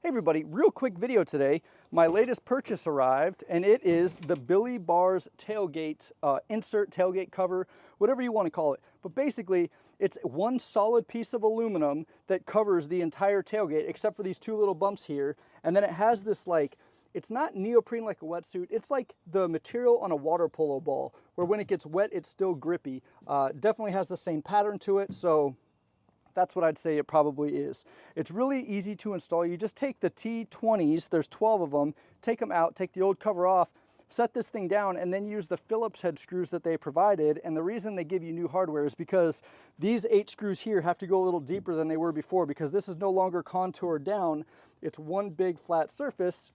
Hey everybody, real quick video today. My latest purchase arrived and it is the Billie Bars tailgate, insert tailgate cover, whatever you want to call it. But basically it's one solid piece of aluminum that covers the entire tailgate except for these two little bumps here. And then it has this it's not neoprene like a wetsuit, it's like the material on a water polo ball where when it gets wet it's still grippy. Definitely has the same pattern to it, so that's what I'd say it probably is. It's really easy to install. You just take the T20s, there's 12 of them, take them out, take the old cover off, set this thing down, and then use the Phillips head screws that they provided. And the reason they give you new hardware is because these 8 screws here have to go a little deeper than they were before, because this is no longer contoured down. It's one big flat surface,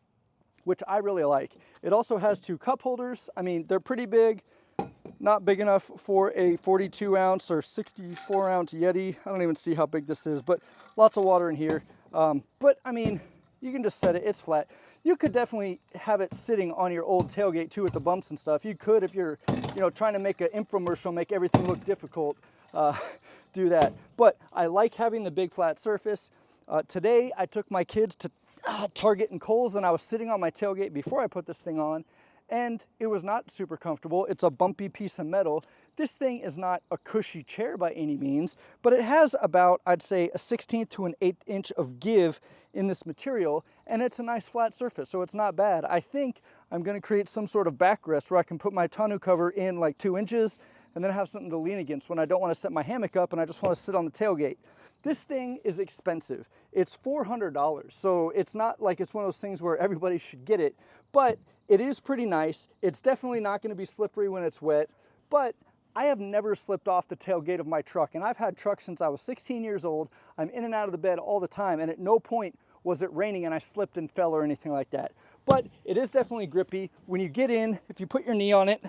which I really like. It also has 2 cup holders. I mean, they're pretty big. Not big enough for a 42 ounce or 64 ounce Yeti. I don't even see how big this is, but lots of water in here. But I mean, you can just set it, it's flat. You could definitely have it sitting on your old tailgate too with the bumps and stuff. You could, if you're, trying to make an infomercial, make everything look difficult, do that. But I like having the big flat surface. Today I took my kids to Target and Kohl's and I was sitting on my tailgate before I put this thing on. And it was not super comfortable. It's a bumpy piece of metal. This thing is not a cushy chair by any means, but it has about, I'd say, a 1/16 to an 1/8 inch of give in this material, and it's a nice flat surface, so it's not bad. I think I'm gonna create some sort of backrest where I can put my tonneau cover in like 2 inches and then have something to lean against when I don't wanna set my hammock up and I just wanna sit on the tailgate. This thing is expensive. It's $400, so it's not like it's one of those things where everybody should get it, but it is pretty nice. It's definitely not gonna be slippery when it's wet, but I have never slipped off the tailgate of my truck, and I've had trucks since I was 16 years old. I'm in and out of the bed all the time, and at no point was it raining and I slipped and fell or anything like that. But it is definitely grippy. When you get in, if you put your knee on it,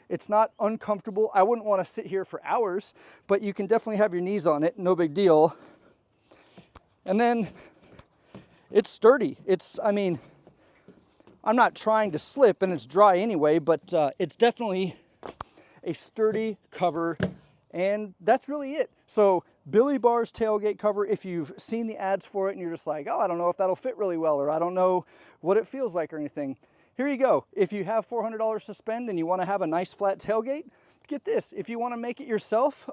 it's not uncomfortable. I wouldn't wanna sit here for hours, but you can definitely have your knees on it, no big deal. And then it's sturdy. I'm not trying to slip and it's dry anyway, but it's definitely a sturdy cover, and that's really it. So Billie Bars tailgate cover, if you've seen the ads for it and you're just like, oh, I don't know if that'll fit really well, or I don't know what it feels like or anything, here you go. If you have $400 to spend and you want to have a nice flat tailgate, get this. If you want to make it yourself,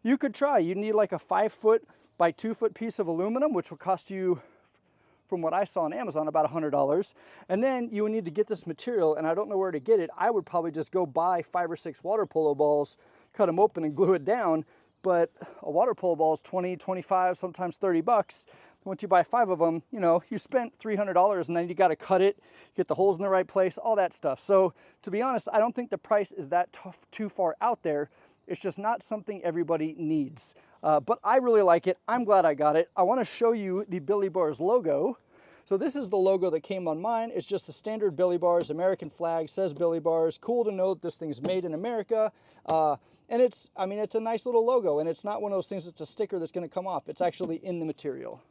you could try. You need like a 5-foot by 2-foot piece of aluminum, which will cost you, from what I saw on Amazon, about $100. And then you would need to get this material, and I don't know where to get it. I would probably just go buy 5 or 6 water polo balls, cut them open and glue it down. But a water polo ball is 20, 25, sometimes 30 bucks. Once you buy 5 of them, you spent $300, and then you got to cut it, get the holes in the right place, all that stuff. So to be honest, I don't think the price is that too far out there. It's just not something everybody needs. But I really like it. I'm glad I got it. I want to show you the Billie Bars logo. So this is the logo that came on mine. It's just the standard Billie Bars, American flag, says Billie Bars. Cool to know that this thing's made in America. And it's a nice little logo, and it's not one of those things that's a sticker that's gonna come off. It's actually in the material.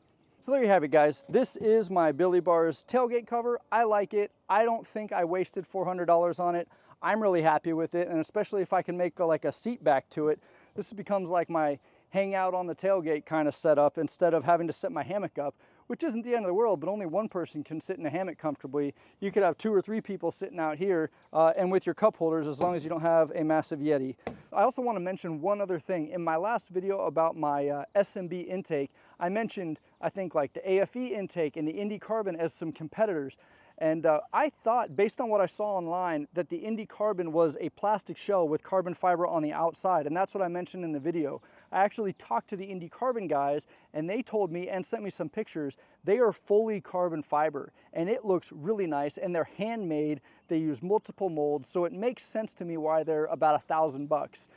So there you have it, guys. This is my Billie Bars tailgate cover. I like it. I don't think I wasted $400 on it. I'm really happy with it, and especially if I can make like a seat back to it, this becomes like my hang out on the tailgate kind of setup instead of having to set my hammock up, which isn't the end of the world, but only one person can sit in a hammock comfortably. You could have 2 or 3 people sitting out here and with your cup holders, as long as you don't have a massive Yeti. I also want to mention one other thing. In my last video about my SMB intake, I mentioned, I think, like the AFE intake and the Indy Carbon as some competitors. And I thought, based on what I saw online, that the Indy Carbon was a plastic shell with carbon fiber on the outside, and that's what I mentioned in the video. I actually talked to the Indy Carbon guys, and they told me and sent me some pictures. They are fully carbon fiber, and it looks really nice, and they're handmade. They use multiple molds, so it makes sense to me why they're about $1,000.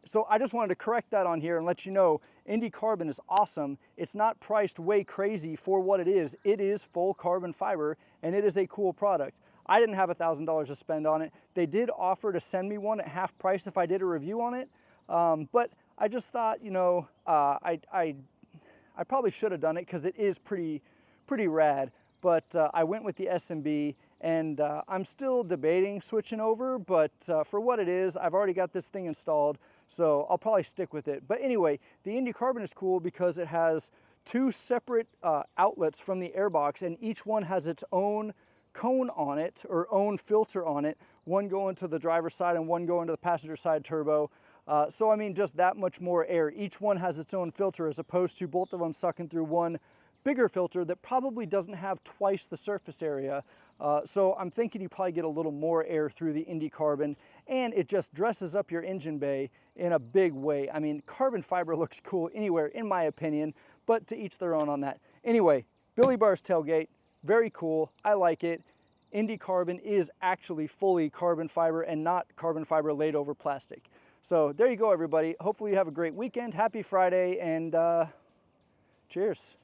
So I just wanted to correct that on here and let you know, Indy Carbon is awesome. It's not priced way crazy for what it is. It is full carbon fiber, and it is a cool product. I didn't have $1,000 to spend on it. They did offer to send me one at half price if I did a review on it, but I just thought, I probably should have done it because it is pretty rad. But I went with the SMB, and I'm still debating switching over, but for what it is, I've already got this thing installed, so I'll probably stick with it. But anyway, the Indy Carbon is cool because it has two separate outlets from the airbox, and each one has its own cone on it, or own filter on it, one going to the driver's side and one going to the passenger side turbo. So I mean, just that much more air. Each one has its own filter, as opposed to both of them sucking through one bigger filter that probably doesn't have twice the surface area. So I'm thinking you probably get a little more air through the Indy Carbon, and it just dresses up your engine bay in a big way. I mean, carbon fiber looks cool anywhere, in my opinion, but to each their own on that. Anyway, Billie Bars tailgate, very cool. I like it. Indy Carbon is actually fully carbon fiber and not carbon fiber laid over plastic. So there you go, everybody. Hopefully you have a great weekend. Happy Friday, and cheers.